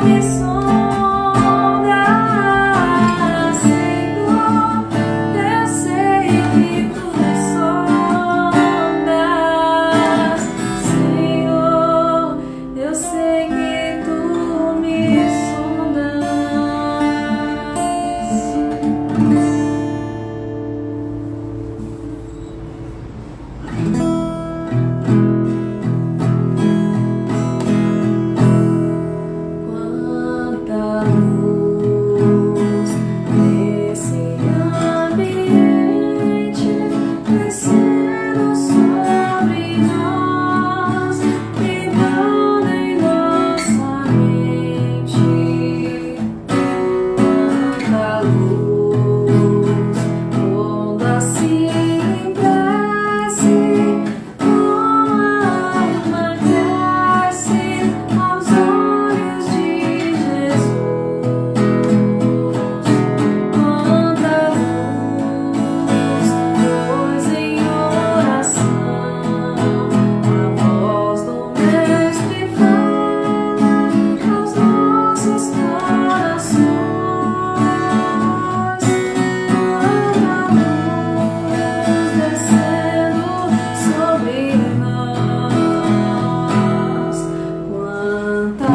me sondas, Senhor, eu sei que tu me sondas, Senhor, eu sei que tu me quanta luz nesse ambiente descendo sobre nós, brilhando em nossa mente. Quanta luz, quando assim cresce, com a alma cresce aos olhos de Jesus. Quanta luz, pois em oração a voz do Mestre fala aos nossos corações. Quanta luz descendo sobre nós. Quanta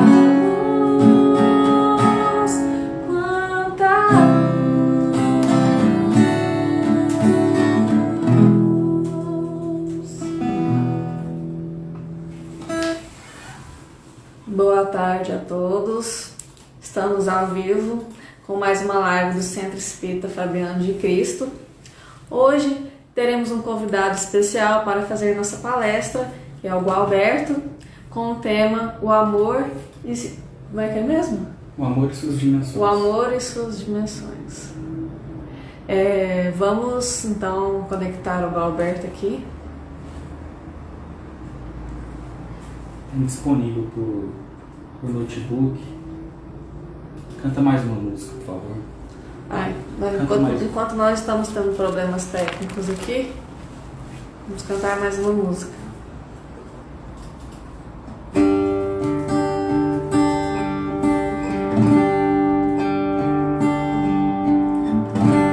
luz, quanta luz. Boa tarde a todos. Estamos ao vivo com mais uma live do Centro Espírita Fabiano de Cristo. Hoje teremos um convidado especial para fazer nossa palestra, que é o Gualberto, com o tema O Amor e... Como é que é mesmo? O amor e suas dimensões. O amor e suas dimensões. Vamos então conectar o Gualberto aqui. Tem disponível por notebook. Canta mais uma música, por favor. Mas enquanto nós estamos tendo problemas técnicos aqui, vamos cantar mais uma música.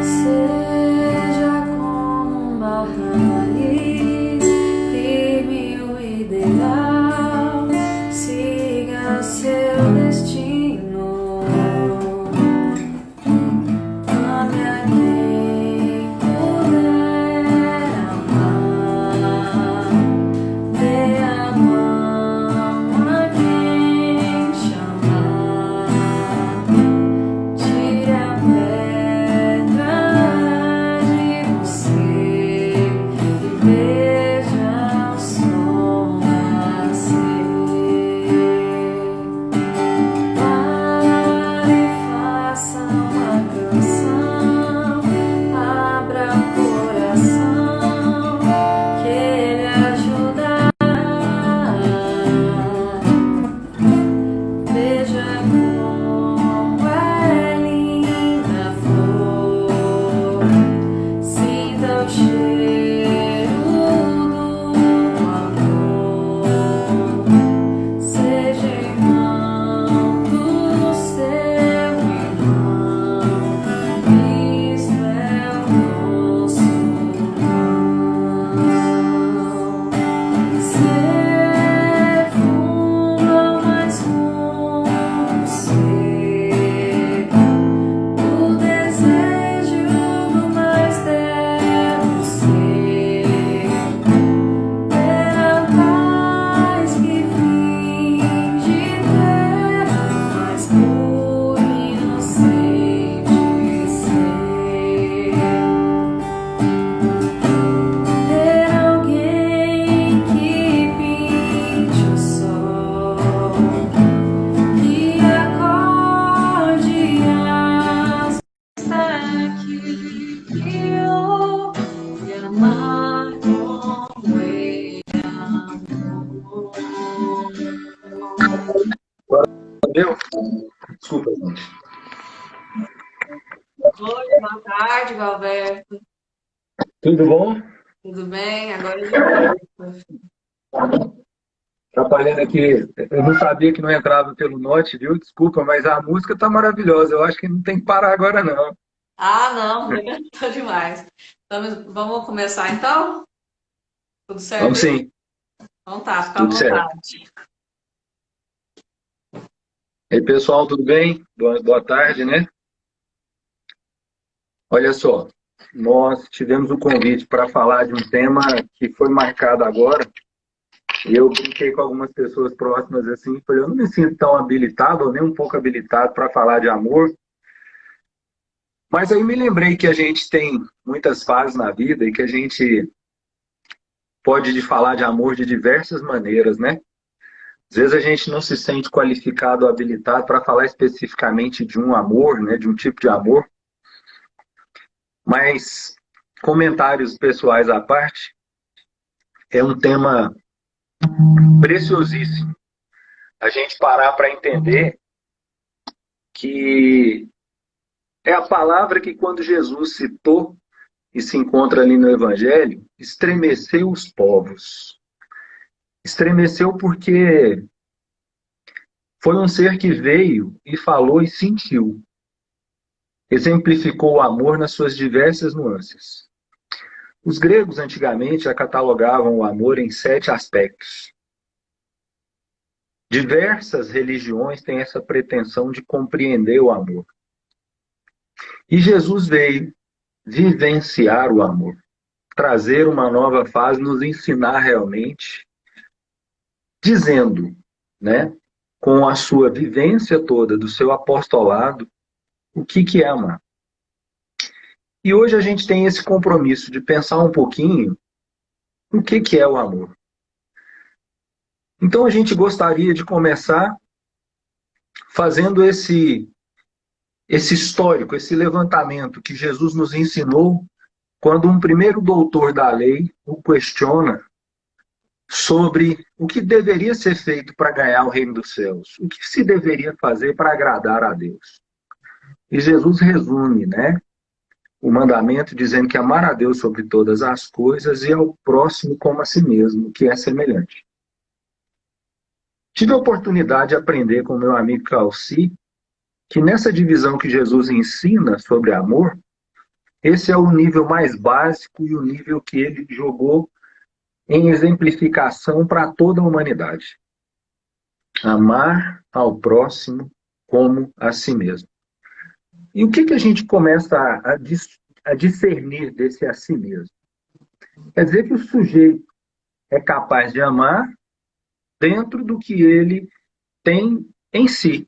Seja como uma raiz firme o ideal, siga seu destino. Ame a quem puder amar, dê a mão a quem chamar, tire a pedra de você e veja o sol nascer. Pare e faça uma canção, abra o coração, que ele ajudará. Veja como é linda a flor, sinta o cheiro do amor, seja irmão do seu irmão, Cristo é o nosso irmão. Ser funda mais fundo ser, o desejo do mais deve ser, ter a paz que finge ter, mas puro e inocente ser. Ter alguém que pinte o sol, que acorde as que criou, e amar como ele amou. Entendeu? Desculpa, gente. Oi, boa tarde, Galberto. Tudo bom? Tudo bem? Agora eu já atrapalhando aqui. Eu não sabia que não entrava pelo note, viu? Desculpa, mas a música tá maravilhosa. Eu acho que não tem que parar agora, não. Ah, não, tô demais. Vamos começar então? Tudo certo Vamos aí? sim, Então tá, fica à tudo certo. vontade. E aí, pessoal, tudo bem? Boa tarde, né? Olha só, nós tivemos o convite para falar de um tema que foi marcado agora. E eu brinquei com algumas pessoas próximas assim, falei, eu não me sinto tão habilitado, ou nem um pouco habilitado para falar de amor. Mas aí me lembrei que a gente tem muitas fases na vida e que a gente pode falar de amor de diversas maneiras, né? Às vezes a gente não se sente qualificado ou habilitado para falar especificamente de um amor, né, de um tipo de amor, mas comentários pessoais à parte, é um tema preciosíssimo. A gente parar para entender que é a palavra que quando Jesus citou e se encontra ali no Evangelho, estremeceu os povos. Estremeceu porque foi um ser que veio e falou e sentiu. Exemplificou o amor nas suas diversas nuances. Os gregos antigamente já catalogavam o amor em 7 aspectos. Diversas religiões têm essa pretensão de compreender o amor. E Jesus veio vivenciar o amor, trazer uma nova fase, nos ensinar realmente, dizendo, né, com a sua vivência toda do seu apostolado, o que é amar. E hoje a gente tem esse compromisso de pensar um pouquinho o que é o amor. Então a gente gostaria de começar fazendo esse histórico, esse levantamento que Jesus nos ensinou quando um primeiro doutor da lei o questiona sobre o que deveria ser feito para ganhar o reino dos céus, o que se deveria fazer para agradar a Deus. E Jesus resume, né, o mandamento dizendo que amar a Deus sobre todas as coisas e ao próximo como a si mesmo, que é semelhante. Tive a oportunidade de aprender com meu amigo Calci que nessa divisão que Jesus ensina sobre amor, esse é o nível mais básico e o nível que ele jogou em exemplificação para toda a humanidade. Amar ao próximo como a si mesmo. E o que a gente começa a discernir desse a si mesmo? Quer dizer que o sujeito é capaz de amar dentro do que ele tem em si.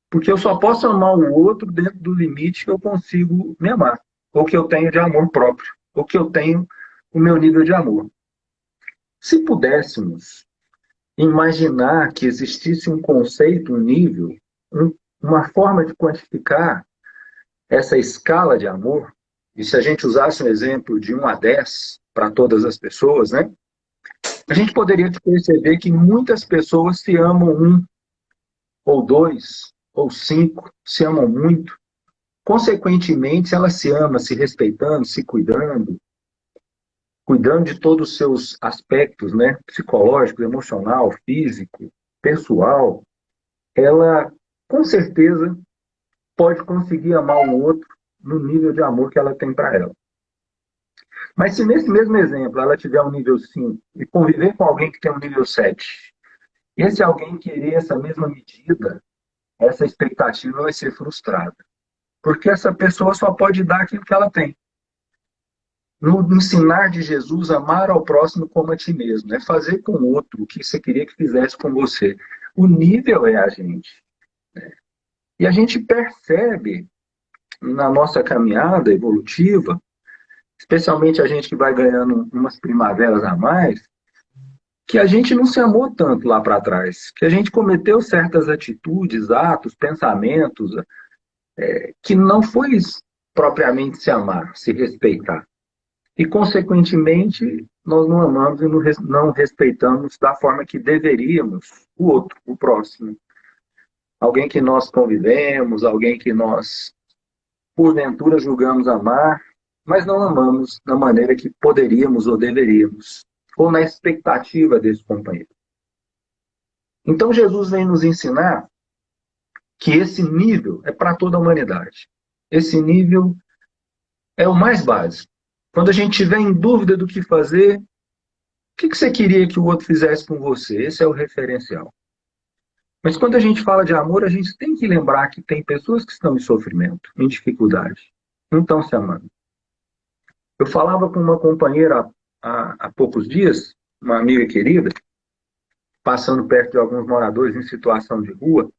Porque eu só posso amar o outro dentro do limite que eu consigo me amar. Ou que eu tenho de amor próprio. Ou que eu tenho o meu nível de amor. Se pudéssemos imaginar que existisse um conceito, um nível, uma forma de quantificar essa escala de amor, e se a gente usasse um exemplo de 1 a 10 para todas as pessoas, né? A gente poderia perceber que muitas pessoas se amam 1, ou 2, ou 5, se amam muito. Consequentemente, ela se ama se respeitando, se cuidando, cuidando de todos os seus aspectos, né? Psicológico, emocional, físico, pessoal. Ela, com certeza, pode conseguir amar o outro no nível de amor que ela tem para ela. Mas se nesse mesmo exemplo ela tiver um nível 5 e conviver com alguém que tem um nível 7, e esse alguém querer essa mesma medida, essa expectativa vai ser frustrada. Porque essa pessoa só pode dar aquilo que ela tem. No ensinar de Jesus, amar ao próximo como a ti mesmo, é fazer com o outro o que você queria que fizesse com você. O nível é a gente. E a gente percebe na nossa caminhada evolutiva, especialmente a gente que vai ganhando umas primaveras a mais, que a gente não se amou tanto lá para trás, que a gente cometeu certas atitudes, atos, pensamentos, que não foi propriamente se amar, se respeitar. E, consequentemente, nós não amamos e não respeitamos da forma que deveríamos o outro, o próximo. Alguém que nós convivemos, alguém que nós, porventura, julgamos amar, mas não amamos da maneira que poderíamos ou deveríamos, ou na expectativa desse companheiro. Então Jesus vem nos ensinar que esse nível é para toda a humanidade. Esse nível é o mais básico. Quando a gente tiver em dúvida do que fazer, o que você queria que o outro fizesse com você? Esse é o referencial. Mas quando a gente fala de amor, a gente tem que lembrar que tem pessoas que estão em sofrimento, em dificuldade, não estão se amando. Eu falava com uma companheira há poucos dias, uma amiga querida, passando perto de alguns moradores em situação de rua,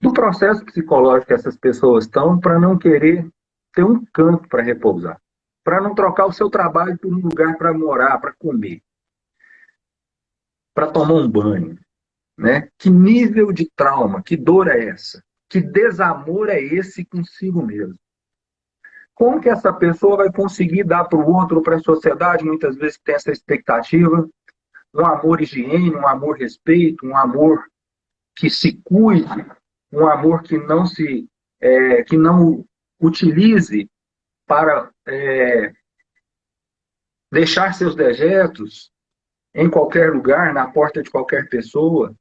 do processo psicológico que essas pessoas estão para não querer ter um canto para repousar, para não trocar o seu trabalho por um lugar para morar, para comer, para tomar um banho, né? Que nível de trauma, que dor é essa? Que desamor é esse consigo mesmo? Como que essa pessoa vai conseguir dar para o outro, para a sociedade, muitas vezes tem essa expectativa, um amor higiene, um amor respeito, um amor que se cuide, um amor que não utilize para deixar seus dejetos em qualquer lugar, na porta de qualquer pessoa,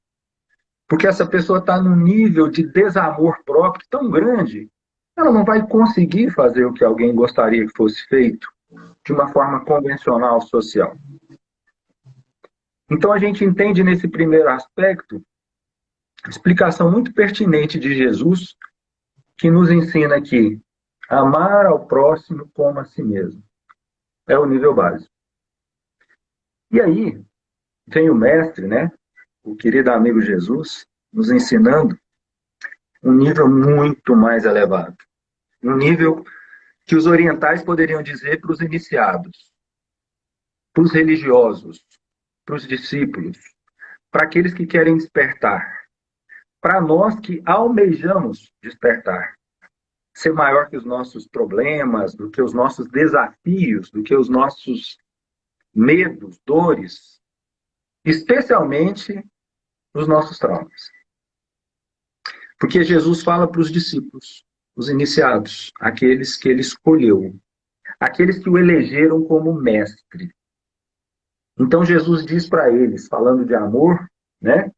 porque essa pessoa está num nível de desamor próprio tão grande, ela não vai conseguir fazer o que alguém gostaria que fosse feito de uma forma convencional, social. Então a gente entende nesse primeiro aspecto a explicação muito pertinente de Jesus, que nos ensina que amar ao próximo como a si mesmo é o nível básico. E aí vem o mestre, né, o querido amigo Jesus, nos ensinando um nível muito mais elevado. Um nível que os orientais poderiam dizer para os iniciados, para os religiosos, para os discípulos, para aqueles que querem despertar, para nós que almejamos despertar, ser maior que os nossos problemas, do que os nossos desafios, do que os nossos medos, dores, especialmente os nossos traumas. Porque Jesus fala para os discípulos, os iniciados, aqueles que ele escolheu, aqueles que o elegeram como mestre. Então Jesus diz para eles, falando de amor, né?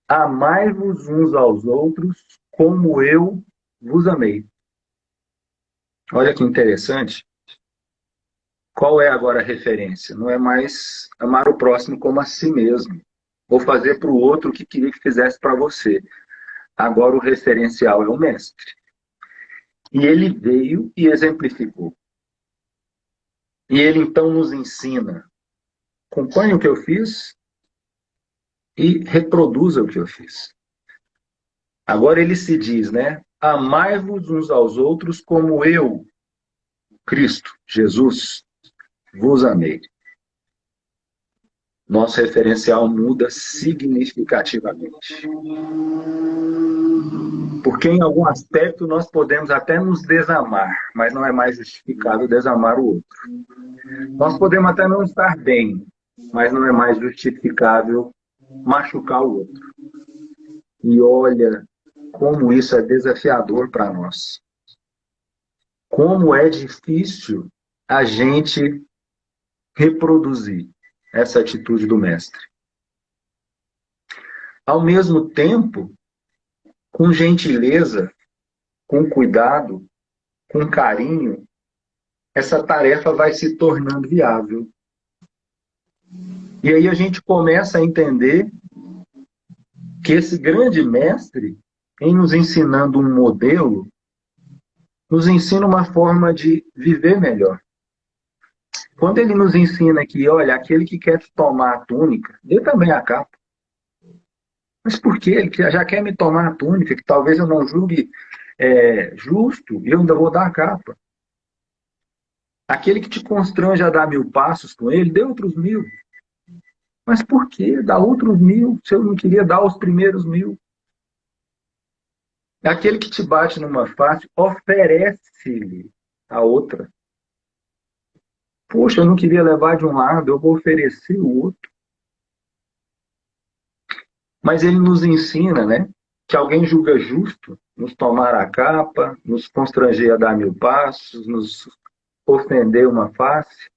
Amai-vos uns aos outros como eu vos amei. Olha que interessante. Qual é agora a referência? Não é mais amar o próximo como a si mesmo, ou fazer para o outro o que queria que fizesse para você. Agora o referencial é o mestre. E ele veio e exemplificou. E ele então nos ensina. Acompanhe o que eu fiz e reproduza o que eu fiz. Agora ele se diz, né? Amai-vos uns aos outros como eu, Cristo, Jesus, vos amei. Nosso referencial muda significativamente. Porque em algum aspecto nós podemos até nos desamar, mas não é mais justificável desamar o outro. Nós podemos até não estar bem, mas não é mais justificável machucar o outro. E olha como isso é desafiador para nós. Como é difícil a gente reproduzir essa atitude do mestre. Ao mesmo tempo, com gentileza, com cuidado, com carinho, essa tarefa vai se tornando viável. E aí a gente começa a entender que esse grande mestre, em nos ensinando um modelo, nos ensina uma forma de viver melhor. Quando ele nos ensina que, olha, aquele que quer tomar a túnica, dê também a capa. Mas por quê? Ele já quer me tomar a túnica, que talvez eu não julgue justo, e eu ainda vou dar a capa. Aquele que te constrange a dar 1000 passos com ele, dê outros 1000. Mas por que dar outros 1000 se eu não queria dar os primeiros 1000? Aquele que te bate numa face, oferece-lhe a outra. Poxa, eu não queria levar de um lado, eu vou oferecer o outro. Mas ele nos ensina, né, que alguém julga justo nos tomar a capa, nos constranger a dar 1000 passos, nos ofender uma face.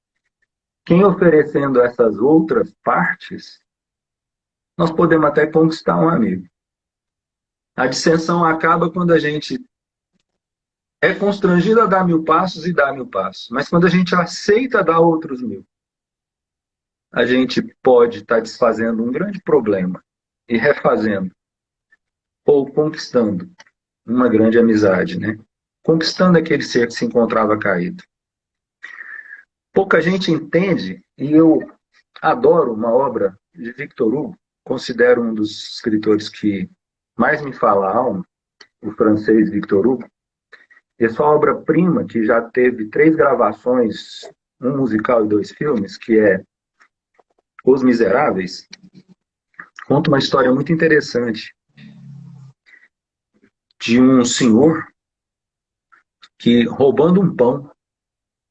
Quem oferecendo essas outras partes nós podemos até conquistar um amigo. A dissensão acaba quando a gente é constrangido a dar 1000 passos e dá 1000 passos. Mas quando a gente aceita dar outros 1000, a gente pode estar desfazendo um grande problema e refazendo ou conquistando uma grande amizade, né? Conquistando aquele ser que se encontrava caído. Pouca gente entende, e eu adoro uma obra de Victor Hugo, considero um dos escritores que mais me fala a alma, o francês Victor Hugo. E a sua obra-prima, que já teve 3 gravações, um musical e 2 filmes, que é Os Miseráveis, conta uma história muito interessante de um senhor que, roubando um pão,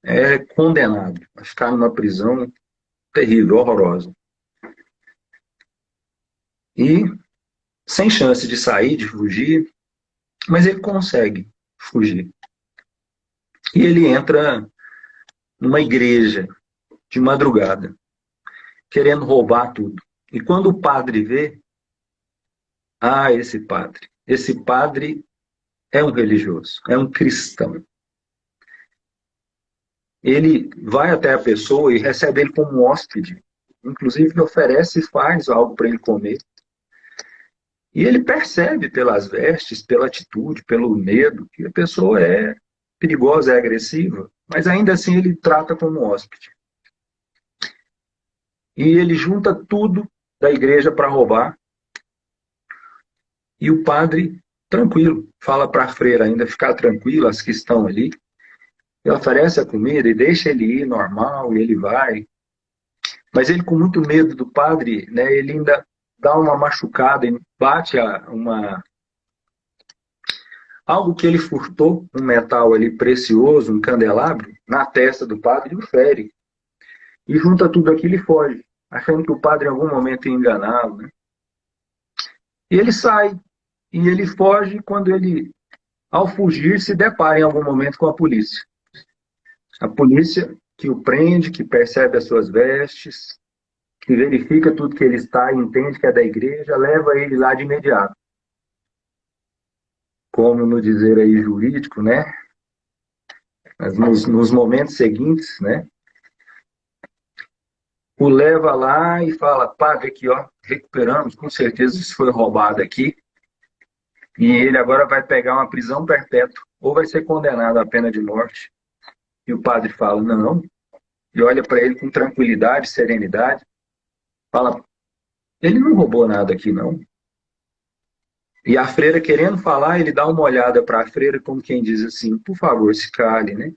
é condenado a ficar numa prisão terrível, horrorosa. E sem chance de sair, de fugir, mas ele consegue fugir. E ele entra numa igreja de madrugada, querendo roubar tudo. E quando o padre vê, esse padre é um religioso, é um cristão. Ele vai até a pessoa e recebe ele como um hóspede, inclusive oferece e faz algo para ele comer. E ele percebe pelas vestes, pela atitude, pelo medo, que a pessoa é perigosa, é agressiva, mas ainda assim ele trata como hóspede. E ele junta tudo da igreja para roubar. E o padre, tranquilo, fala para a freira ainda ficar tranquila, as que estão ali. Ele oferece a comida e deixa ele ir normal, e ele vai. Mas ele, com muito medo do padre, né, ele ainda dá uma machucada e bate algo que ele furtou, um metal ali precioso, um candelabro, na testa do padre e o fere. E junta tudo aquilo e foge, achando que o padre em algum momento ia enganá-lo, né? E ele sai, e ele foge quando ele, ao fugir, se depara em algum momento com a polícia. A polícia que o prende, que percebe as suas vestes, que verifica tudo que ele está e entende que é da igreja, leva ele lá de imediato. Como no dizer aí jurídico, né? Mas nos momentos seguintes, né? O leva lá e fala, padre, aqui, ó, recuperamos, com certeza isso foi roubado aqui. E ele agora vai pegar uma prisão perpétua, ou vai ser condenado à pena de morte. E o padre fala, não. E olha para ele com tranquilidade, serenidade. Fala, ele não roubou nada aqui, não. E a freira, querendo falar, ele dá uma olhada para a freira como quem diz assim, por favor, se cale, né?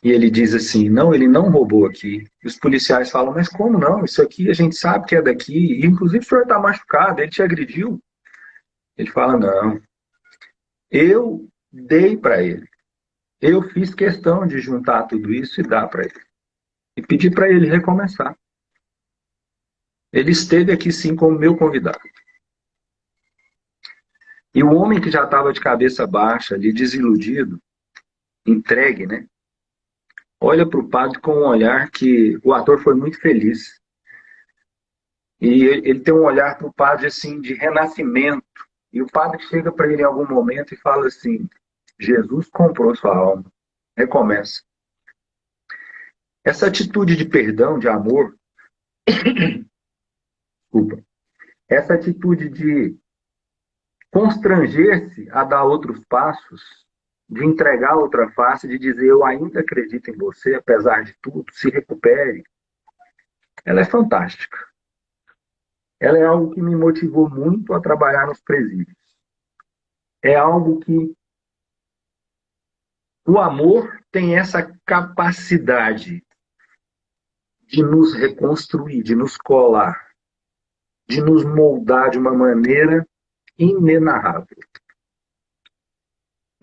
E ele diz assim, não, ele não roubou aqui. E os policiais falam, mas como não? Isso aqui a gente sabe que é daqui. E inclusive o senhor está machucado, ele te agrediu. Ele fala, não, eu dei para ele. Eu fiz questão de juntar tudo isso e dar para ele. E pedir para ele recomeçar. Ele esteve aqui sim como meu convidado. E o homem que já estava de cabeça baixa, ali desiludido, entregue, né? Olha para o padre com um olhar que o ator foi muito feliz. E ele tem um olhar para o padre assim de renascimento. E o padre chega para ele em algum momento e fala assim, Jesus comprou sua alma. Recomeça. Essa atitude de perdão, de amor, desculpa, essa atitude de constranger-se a dar outros passos, de entregar outra face, de dizer eu ainda acredito em você, apesar de tudo, se recupere, ela é fantástica. Ela é algo que me motivou muito a trabalhar nos presídios. É algo que o amor tem essa capacidade de nos reconstruir, de nos colar, de nos moldar de uma maneira inenarrável.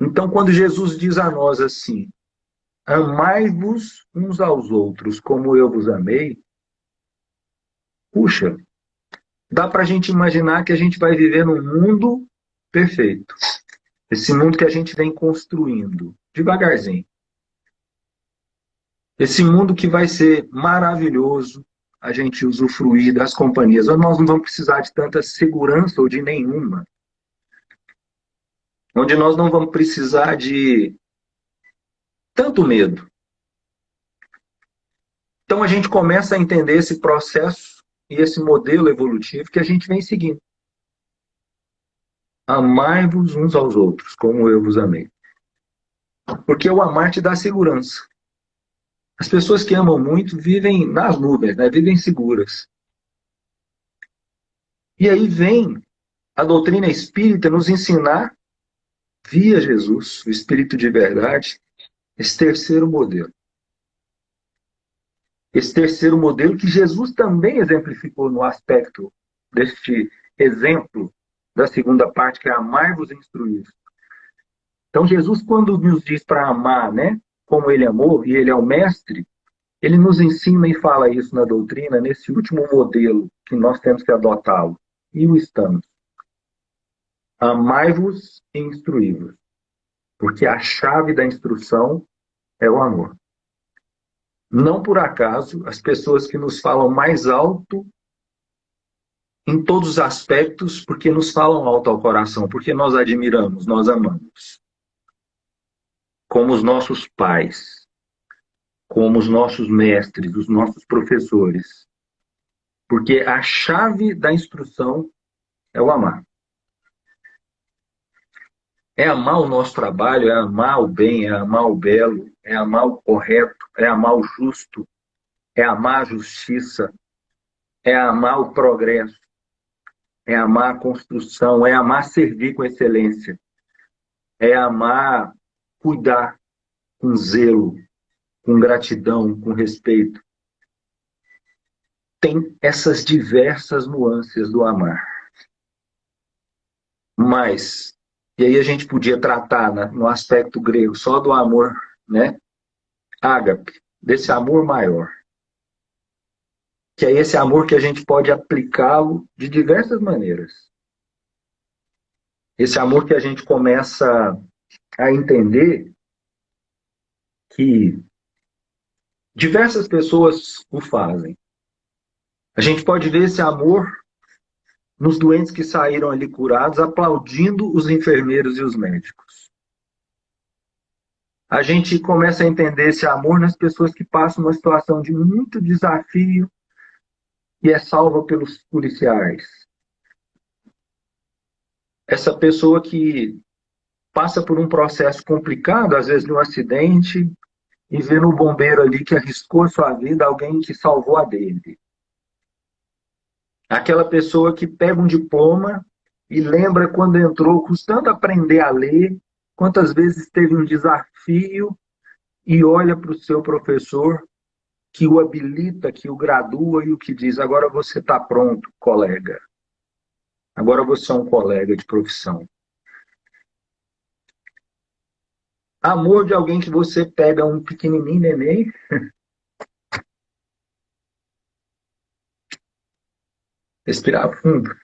Então, quando Jesus diz a nós assim, amai-vos uns aos outros como eu vos amei, puxa, dá para a gente imaginar que a gente vai viver num mundo perfeito. Esse mundo que a gente vem construindo, devagarzinho. Esse mundo que vai ser maravilhoso, a gente usufruir das companhias, onde nós não vamos precisar de tanta segurança ou de nenhuma, onde nós não vamos precisar de tanto medo. Então a gente começa a entender esse processo e esse modelo evolutivo que a gente vem seguindo. Amai-vos uns aos outros, como eu vos amei. Porque o amar te dá segurança. As pessoas que amam muito vivem nas nuvens, né? Vivem seguras. E aí vem a doutrina espírita nos ensinar, via Jesus, o Espírito de verdade, esse terceiro modelo. Esse terceiro modelo que Jesus também exemplificou no aspecto deste exemplo da segunda parte, que é amar-vos e instruir. Então Jesus, quando nos diz para amar, né, como ele amou, e ele é o mestre, ele nos ensina e fala isso na doutrina, nesse último modelo que nós temos que adotá-lo. E o estamos. Amai-vos e instruí-vos. Porque a chave da instrução é o amor. Não por acaso, as pessoas que nos falam mais alto em todos os aspectos, porque nos falam alto ao coração, porque nós admiramos, nós amamos. Como os nossos pais, como os nossos mestres, os nossos professores. Porque a chave da instrução é o amar. É amar o nosso trabalho, é amar o bem, é amar o belo, é amar o correto, é amar o justo, é amar a justiça, é amar o progresso, é amar a construção, é amar servir com excelência, é amar cuidar com zelo, com gratidão, com respeito. Tem essas diversas nuances do amar. Mas, e aí a gente podia tratar, né, no aspecto grego só do amor, né? Ágape, desse amor maior. Que é esse amor que a gente pode aplicá-lo de diversas maneiras. Esse amor que a gente começa a entender que diversas pessoas o fazem. A gente pode ver esse amor nos doentes que saíram ali curados, aplaudindo os enfermeiros e os médicos. A gente começa a entender esse amor nas pessoas que passam uma situação de muito desafio e é salva pelos policiais. Essa pessoa que passa por um processo complicado, às vezes num acidente, e vê no bombeiro ali que arriscou sua vida alguém que salvou a dele. Aquela pessoa que pega um diploma e lembra quando entrou, custando aprender a ler, quantas vezes teve um desafio e olha para o seu professor que o habilita, que o gradua e o que diz: agora você está pronto, colega. Agora você é um colega de profissão. Amor de alguém que você pega um pequenininho neném, respirar fundo.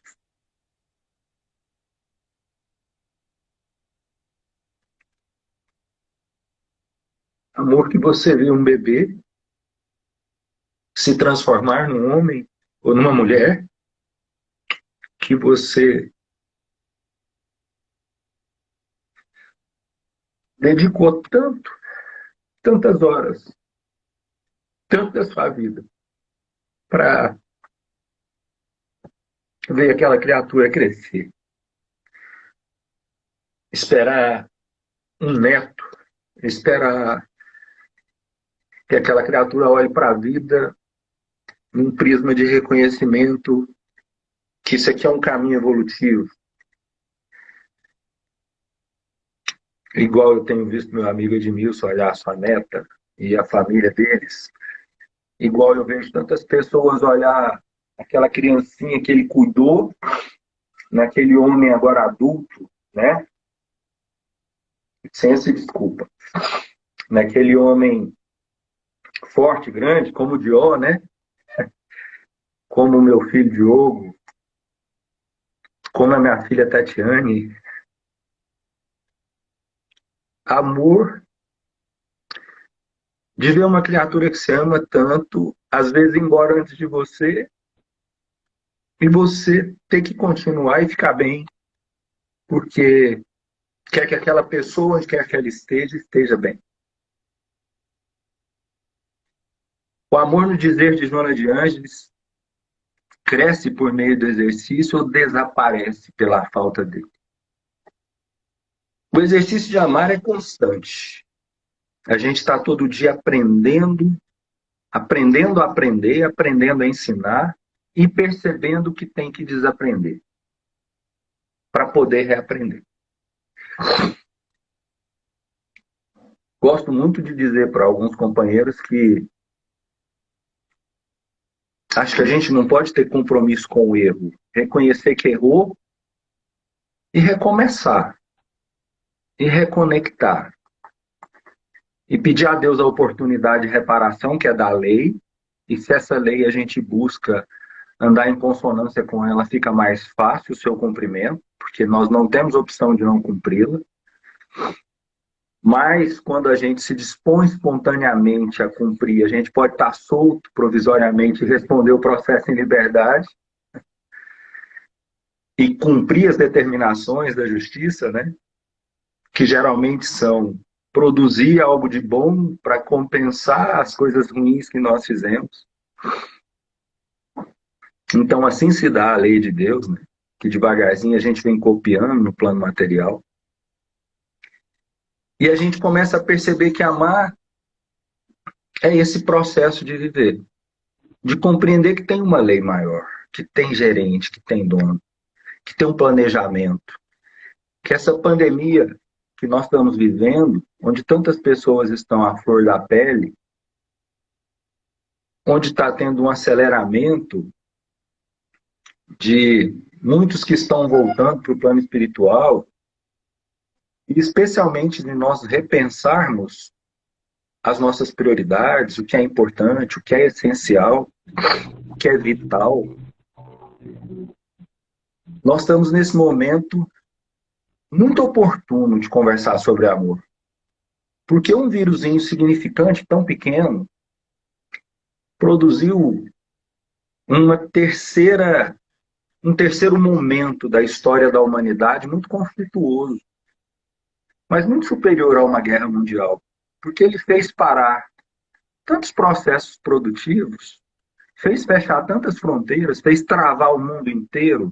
Amor que você vê um bebê se transformar num homem ou numa mulher, que você dedicou tanto, tantas horas, tanto da sua vida, para ver aquela criatura crescer. Esperar um neto, esperar que aquela criatura olhe para a vida num prisma de reconhecimento que isso aqui é um caminho evolutivo. Igual eu tenho visto meu amigo Edmilson olhar a sua neta e a família deles. Igual eu vejo tantas pessoas olhar aquela criancinha que ele cuidou, naquele homem agora adulto, né? Licença e desculpa. Naquele homem forte, grande, como o Dió, né? Como o meu filho Diogo, como a minha filha Tatiane. Amor de ver uma criatura que você ama tanto, às vezes ir embora antes de você, e você ter que continuar e ficar bem, porque quer que aquela pessoa, onde quer que ela esteja bem. O amor no dizer de Joana de Ângeles cresce por meio do exercício ou desaparece pela falta dele. O exercício de amar é constante. A gente está todo dia aprendendo, aprendendo a aprender, aprendendo a ensinar e percebendo que tem que desaprender para poder reaprender. Gosto muito de dizer para alguns companheiros que acho que a gente não pode ter compromisso com o erro. Reconhecer que errou e recomeçar. E reconectar. E pedir a Deus a oportunidade de reparação, que é da lei. E se essa lei a gente busca andar em consonância com ela, fica mais fácil o seu cumprimento, porque nós não temos opção de não cumpri-la. Mas quando a gente se dispõe espontaneamente a cumprir, a gente pode estar solto provisoriamente e responder o processo em liberdade e cumprir as determinações da justiça, né? Que geralmente são produzir algo de bom para compensar as coisas ruins que nós fizemos. Então, assim se dá a lei de Deus, né? Que devagarzinho a gente vem copiando no plano material. E a gente começa a perceber que amar é esse processo de viver. De compreender que tem uma lei maior, que tem gerente, que tem dono, que tem um planejamento. Que essa pandemia que nós estamos vivendo, onde tantas pessoas estão à flor da pele, onde está tendo um aceleramento de muitos que estão voltando para o plano espiritual, e especialmente de nós repensarmos as nossas prioridades, o que é importante, o que é essencial, o que é vital. Nós estamos nesse momento muito oportuno de conversar sobre amor. Porque um vírus insignificante, tão pequeno, produziu um terceiro momento da história da humanidade muito conflituoso, mas muito superior a uma guerra mundial, porque ele fez parar tantos processos produtivos, fez fechar tantas fronteiras, fez travar o mundo inteiro,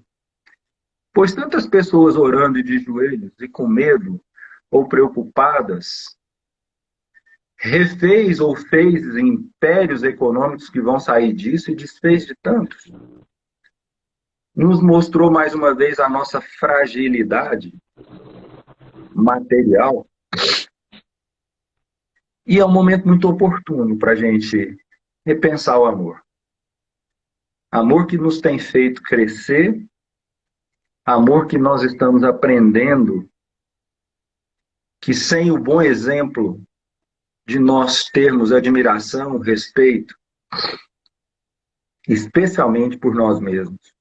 pois tantas pessoas orando de joelhos e com medo ou preocupadas, refez ou fez impérios econômicos que vão sair disso e desfez de tantos. Nos mostrou mais uma vez a nossa fragilidade material. E é um momento muito oportuno para a gente repensar o amor. Amor que nos tem feito crescer, amor que nós estamos aprendendo que sem o bom exemplo de nós termos admiração, respeito, especialmente por nós mesmos,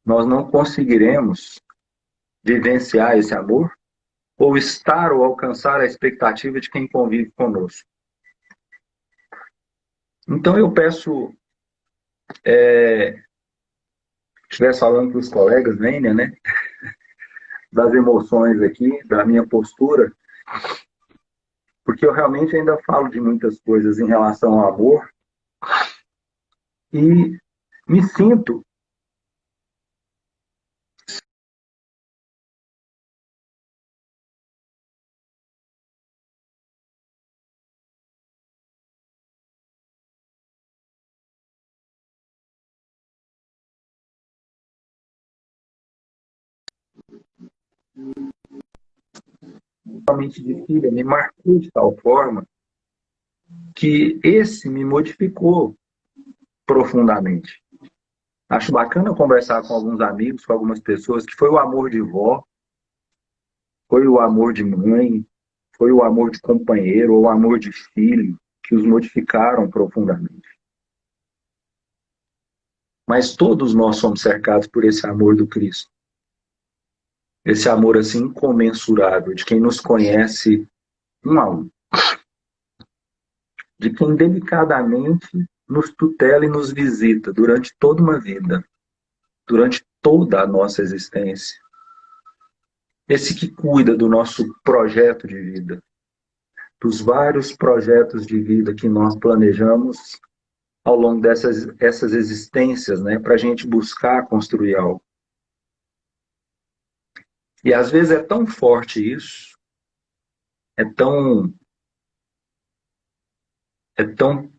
nós não conseguiremos vivenciar esse amor ou estar ou alcançar a expectativa de quem convive conosco. Então eu peço, estivesse falando para os colegas, Vênia, né, das emoções aqui, da minha postura, porque eu realmente ainda falo de muitas coisas em relação ao amor e me sinto realmente de filha, me marcou de tal forma que esse me modificou profundamente. Acho bacana conversar com alguns amigos, com algumas pessoas, que foi o amor de vó, foi o amor de mãe, foi o amor de companheiro, ou o amor de filho, que os modificaram profundamente. Mas todos nós somos cercados por esse amor do Cristo. Esse amor assim incomensurável, de quem nos conhece um a um. de quem delicadamente nos tutela e nos visita durante toda uma vida, durante toda a nossa existência. Esse que cuida do nosso projeto de vida, dos vários projetos de vida que nós planejamos ao longo essas existências, né, para a gente buscar construir algo. E às vezes é tão forte isso, é tão, é tão,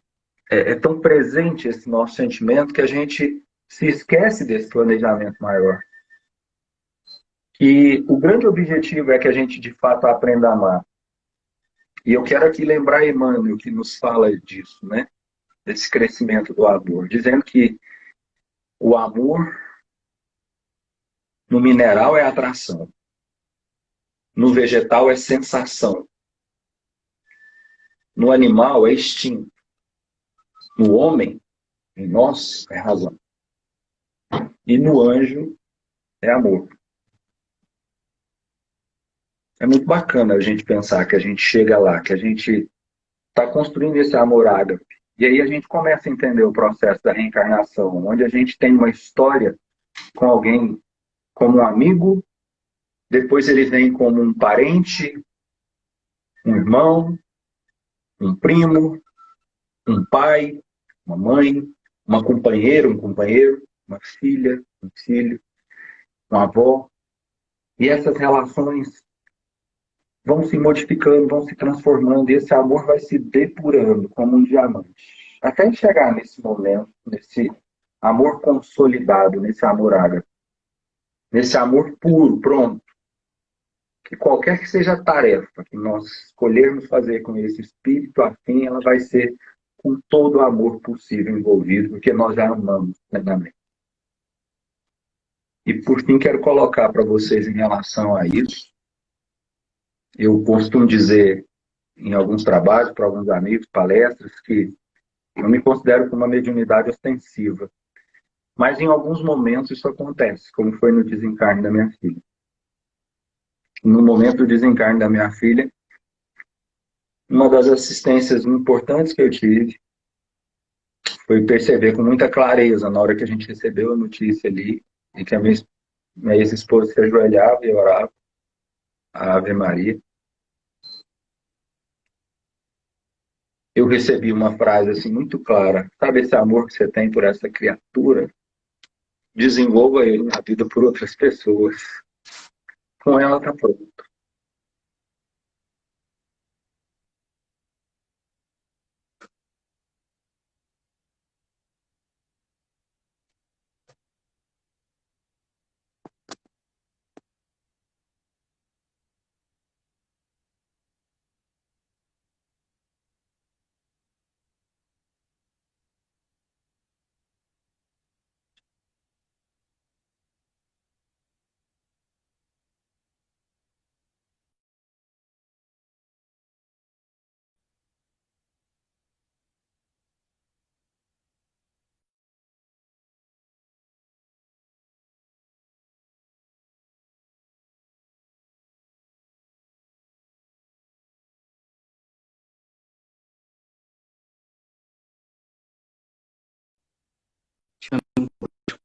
é tão presente esse nosso sentimento que a gente se esquece desse planejamento maior. E o grande objetivo é que a gente de fato aprenda a amar. E eu quero aqui lembrar Emmanuel, que nos fala disso, né? Desse crescimento do amor, dizendo que o amor no mineral é atração, no vegetal é sensação, no animal é instinto, no homem, em nós, é razão, e no anjo é amor. É muito bacana a gente pensar que a gente chega lá, que a gente está construindo esse amor ágape. E aí a gente começa a entender o processo da reencarnação, onde a gente tem uma história com alguém como um amigo, depois ele vem como um parente, um irmão, um primo, um pai, uma mãe, uma companheira, um companheiro, uma filha, um filho, uma avó. E essas relações vão se modificando, vão se transformando, e esse amor vai se depurando como um diamante. Até chegar nesse momento, nesse amor consolidado, nesse amor ágape, nesse amor puro, pronto. Que qualquer que seja a tarefa que nós escolhermos fazer com esse espírito afim, ela vai ser com todo o amor possível envolvido, porque nós já amamos plenamente. E por fim, quero colocar para vocês em relação a isso, eu costumo dizer em alguns trabalhos, para alguns amigos, palestras, que eu me considero com uma mediunidade ostensiva. Mas em alguns momentos isso acontece, como foi no desencarne da minha filha. No momento do desencarne da minha filha, uma das assistências importantes que eu tive foi perceber com muita clareza, na hora que a gente recebeu a notícia ali, e que a minha ex-esposa se ajoelhava e orava a Ave Maria, eu recebi uma frase assim muito clara: sabe esse amor que você tem por essa criatura? Desenvolva ele na vida por outras pessoas. Com ela está pronto.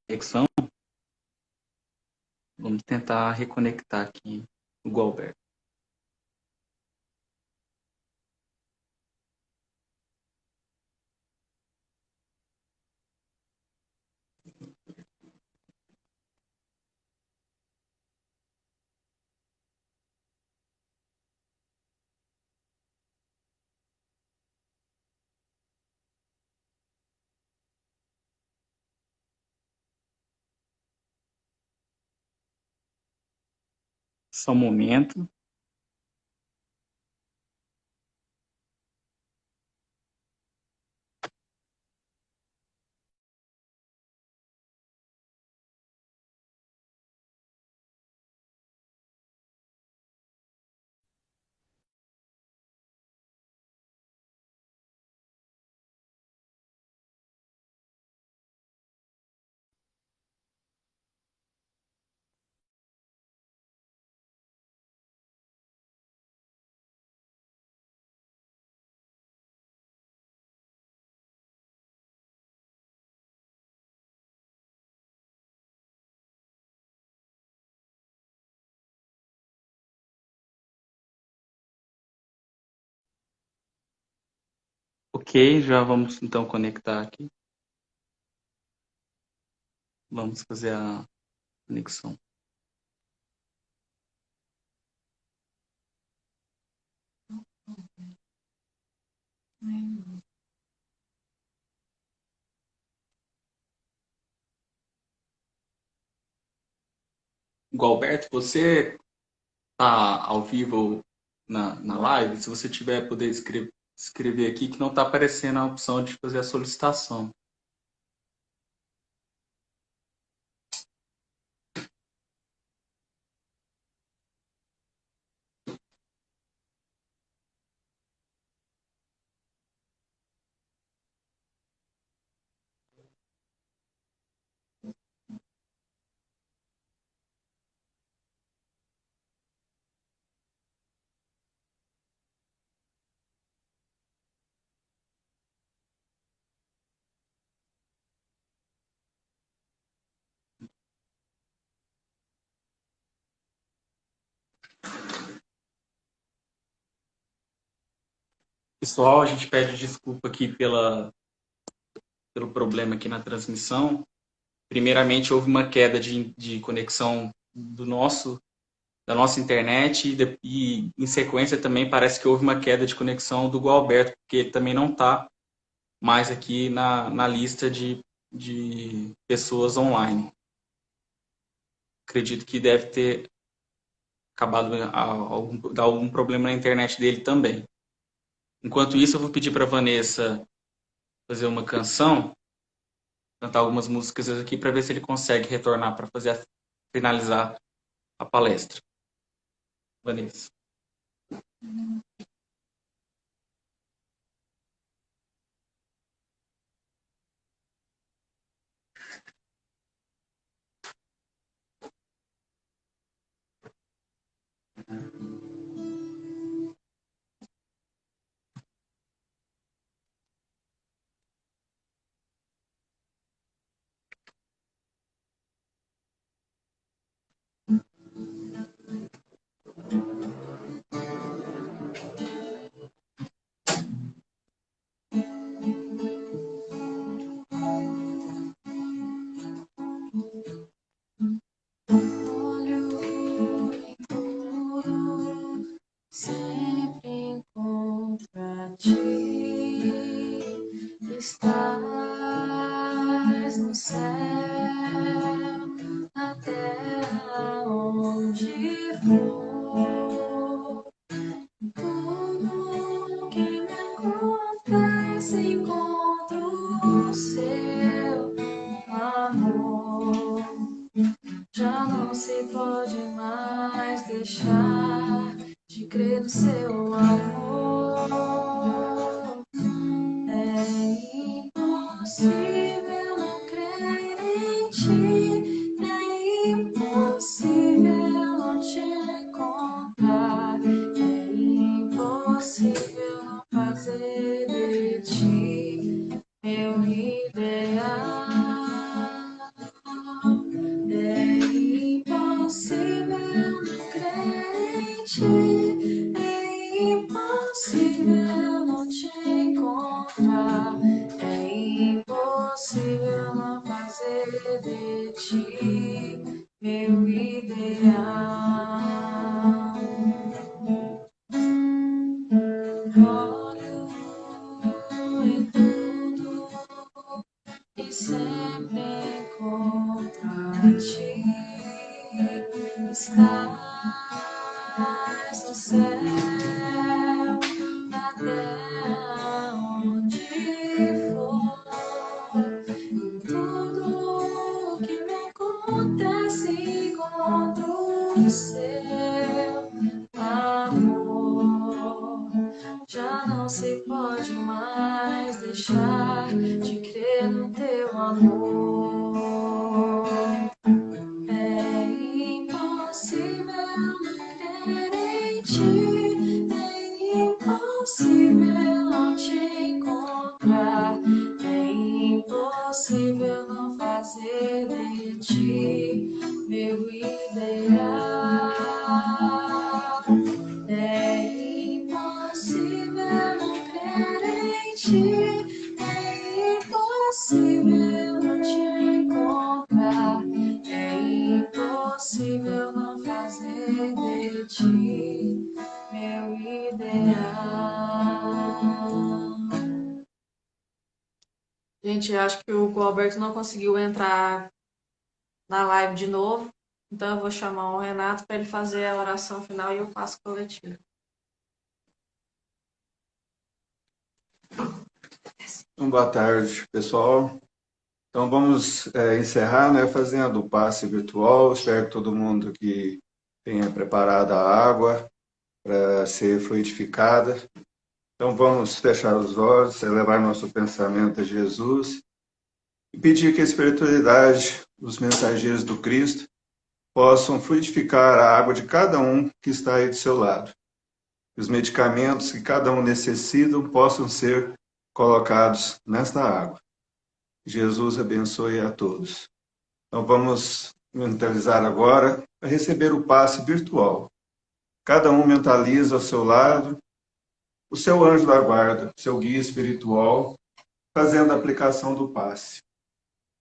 Conexão, vamos tentar reconectar aqui o Gualberto. Só um momento. Ok, já vamos então conectar aqui. Vamos fazer a conexão. Gualberto, você está ao vivo na live? Se você tiver, poder escrever aqui, que não está aparecendo a opção de fazer a solicitação. Pessoal, a gente pede desculpa aqui pelo problema aqui na transmissão. Primeiramente, houve uma queda de conexão da nossa internet e, em sequência, também parece que houve uma queda de conexão do Gualberto, porque ele também não está mais aqui na lista de pessoas online. Acredito que deve ter acabado dar algum problema na internet dele também. Enquanto isso, eu vou pedir para a Vanessa fazer uma canção, cantar algumas músicas aqui para ver se ele consegue retornar para finalizar a palestra. Vanessa. Sempre contra ti estás no céu, na terra onde for. Tudo que me acontece encontro o seu amor. Já não se pode mais deixar de crer no seu amor. É impossível não crer em ti, é impossível não te encontrar, é impossível não fazer de ti meu ideal. É impossível não crer em ti, é impossível não te encontrar, é impossível não fazer de ti meu ideal. Olho em tudo e sempre contra ti estás no céu, na terra onde for. Em tudo que me acontece encontro o seu amor. Já não se pode mais deixar de crer no teu amor. É impossível não crer em ti, é impossível não te encontrar, é impossível não fazer de ti meu ideal. É impossível não crer em ti, Gente, eu acho que o Alberto não conseguiu entrar na live de novo, então eu vou chamar o Renato para ele fazer a oração final e eu passo coletivo. Boa tarde, pessoal. Então vamos encerrar, né, fazendo o passe virtual. Espero que todo mundo que tenha preparado a água para ser fluidificada. Então vamos fechar os olhos, elevar nosso pensamento a Jesus e pedir que a espiritualidade, os mensageiros do Cristo, possam fluidificar a água de cada um que está aí do seu lado. Que os medicamentos que cada um necessita possam ser colocados nesta água. Jesus abençoe a todos. Então vamos mentalizar agora para receber o passe virtual. Cada um mentaliza ao seu lado o seu anjo da guarda, seu guia espiritual, fazendo a aplicação do passe.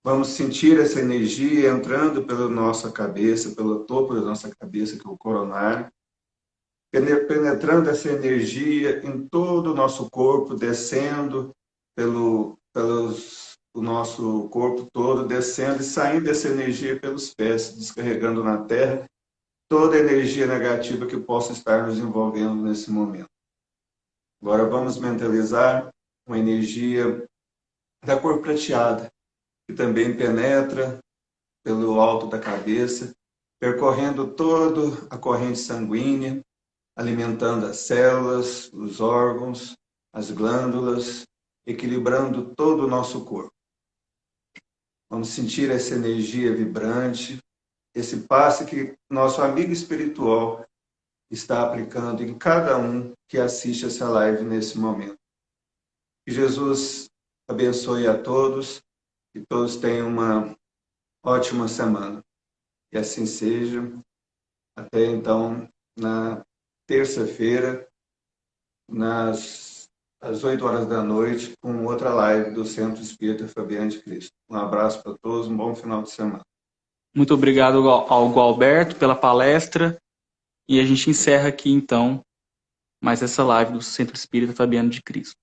Vamos sentir essa energia entrando pela nossa cabeça, pelo topo da nossa cabeça, que é o coronário, penetrando essa energia em todo o nosso corpo, descendo o nosso corpo todo, descendo e saindo essa energia pelos pés, descarregando na terra toda a energia negativa que possa estar nos envolvendo nesse momento. Agora vamos mentalizar uma energia da cor prateada, que também penetra pelo alto da cabeça, percorrendo toda a corrente sanguínea, alimentando as células, os órgãos, as glândulas, equilibrando todo o nosso corpo. Vamos sentir essa energia vibrante, esse passe que nosso amigo espiritual está aplicando em cada um que assiste essa live nesse momento. Que Jesus abençoe a todos, que todos tenham uma ótima semana. Que assim seja. Até então, na terça-feira, às 8 horas da noite, com outra live do Centro Espírita Fabiano de Cristo. Um abraço para todos, um bom final de semana. Muito obrigado ao Gualberto pela palestra. E a gente encerra aqui, então, mais essa live do Centro Espírita Fabiano de Cristo.